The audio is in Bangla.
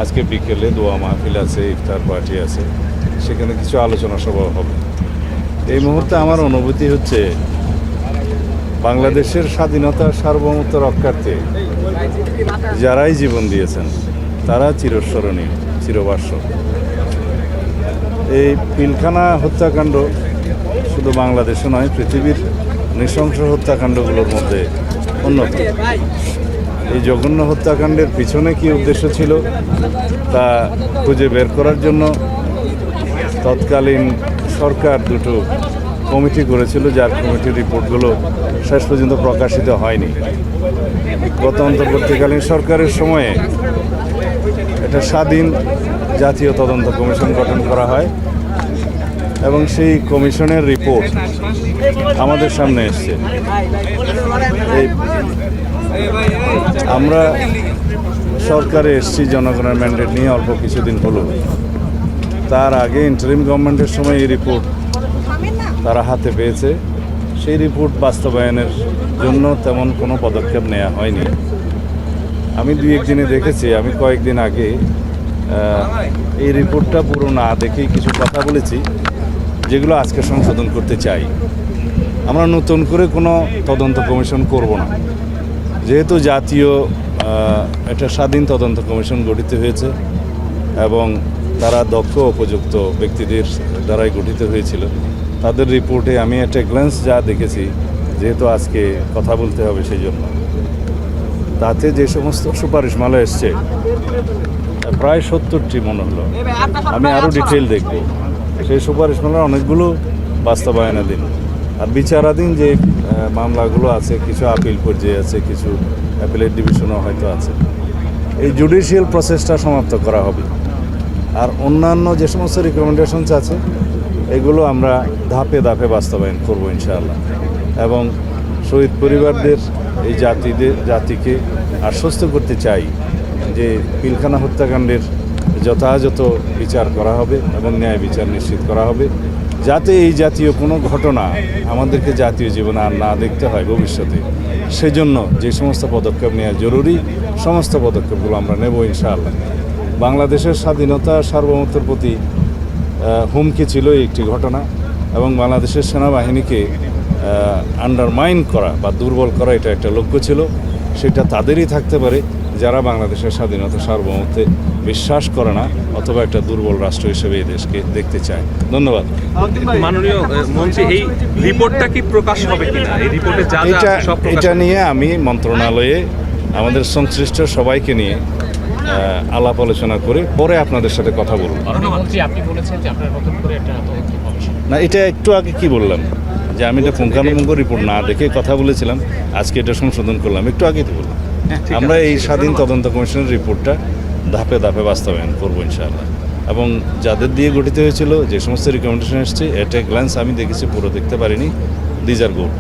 আজকে বিকেলে দোয়া মাহফিল আছে, ইফতার পার্টি আছে, সেখানে কিছু আলোচনা সভা হবে। এই মুহূর্তে আমার অনুভূতি হচ্ছে বাংলাদেশের স্বাধীনতা সার্বভৌমত্ব রক্ষার্থে যারাই জীবন দিয়েছেন তারা চিরস্মরণীয়, চিরভাস্বর। এই পিলখানা হত্যাকাণ্ড শুধু বাংলাদেশে নয়, পৃথিবীর নৃশংস হত্যাকাণ্ডগুলোর মধ্যে অন্যতম। এই জঘন্য হত্যাকাণ্ডের পিছনে কী উদ্দেশ্য ছিল তা খুঁজে বের করার জন্য তৎকালীন সরকার দুটো কমিটি করেছিল, যার কমিটির রিপোর্টগুলো শেষ পর্যন্ত প্রকাশিত হয়নি। গত অন্তর্বর্তীকালীন সরকারের সময়ে একটা স্বাধীন জাতীয় তদন্ত কমিশন গঠন করা হয় এবং সেই কমিশনের রিপোর্ট আমাদের সামনে এসছে। আমরা সরকারে এসছি জনগণের ম্যান্ডেট নিয়ে অল্প কিছুদিন হলো। তার আগে ইন্টারিম গভর্নমেন্টের সময় এই রিপোর্ট তারা হাতে পেয়েছে। সেই রিপোর্ট বাস্তবায়নের জন্য তেমন কোনো পদক্ষেপ নেওয়া হয়নি। আমি দুই একদিনে দেখেছি, আমি কয়েকদিন আগে এই রিপোর্টটা পুরো না দেখেই কিছু কথা বলেছি যেগুলো আজকে সংশোধন করতে চাই। আমরা নতুন করে কোনো তদন্ত কমিশন করব না, যেহেতু জাতীয় একটা স্বাধীন তদন্ত কমিশন গঠিত হয়েছে এবং তারা দক্ষ উপযুক্ত ব্যক্তিদের দ্বারাই গঠিত হয়েছিল। তাদের রিপোর্টে আমি একটা গ্ল্যান্স যা দেখেছি, যেহেতু আজকে কথা বলতে হবে সেই জন্য, তাতে যে সমস্ত সুপারিশমালা এসছে প্রায় 70টি মনে হলো। আমি আরও ডিটেল দেখব। সেই সুপারিশমালার অনেকগুলো বাস্তবায়নাধীন, আর বিচারাধীন যে মামলাগুলো আছে, কিছু আপিল পর্যায়ে আছে, কিছু অ্যাপিলেট ডিভিশনও হয়তো আছে। এই জুডিশিয়াল প্রসেসটা সমাপ্ত করা হবে। আর অন্যান্য যে সমস্ত রিকমেন্ডেশনস আছে এগুলো আমরা ধাপে ধাপে বাস্তবায়ন করব ইনশাআল্লাহ। এবং শহীদ পরিবারদের, এই জাতিকে আশ্বস্ত করতে চাই যে পিলখানা হত্যাকাণ্ডের যথাযথ বিচার করা হবে এবং ন্যায় বিচার নিশ্চিত করা হবে, যাতে এই জাতীয় কোনো ঘটনা আমাদেরকে জাতীয় জীবনে আর না দেখতে হয় ভবিষ্যতে। সেজন্য যে সমস্ত পদক্ষেপ নেওয়া জরুরি, সমস্ত পদক্ষেপগুলো আমরা নেব ইনশাআল্লাহ। বাংলাদেশের স্বাধীনতা সার্বভৌমত্বের প্রতি হুমকি ছিল একটি ঘটনা, এবং বাংলাদেশের সেনাবাহিনীকে আন্ডারমাইন করা বা দুর্বল করা এটা একটা লক্ষ্য ছিল। সেটা তাদেরই থাকতে পারে যারা বাংলাদেশের স্বাধীনতা সার্বভৌমত্বে বিশ্বাস করে না অথবা একটা দুর্বল রাষ্ট্র হিসেবে এই দেশকে দেখতে চায়। ধন্যবাদ। মাননীয় মন্ত্রী, এই রিপোর্টটা কি প্রকাশ হবে কিনা? এই রিপোর্টে যা যা সব এটা নিয়ে আমি মন্ত্রণালয়ে আমাদের সংশ্লিষ্ট সবাইকে নিয়ে আলাপ আলোচনা করে পরে আপনাদের সাথে কথা বলব। না, এটা একটু আগে কি বললাম যে আমি এটা পুঙ্খানুপুঙ্খ রিপোর্ট না দেখে কথা বলেছিলাম, আজকে এটা সংশোধন করলাম, একটু আগে তো বললাম। আমরা এই স্বাধীন তদন্ত কমিশনের রিপোর্টটা ধাপে ধাপে বাস্তবায়ন করবো ইনশাআল্লাহ। এবং যাদের দিয়ে গঠিত হয়েছিল, যে সমস্ত রিকমেন্ডেশন এসছে, এটা গ্ল্যান্স আমি দেখেছি, পুরো দেখতে পারিনি। These are good.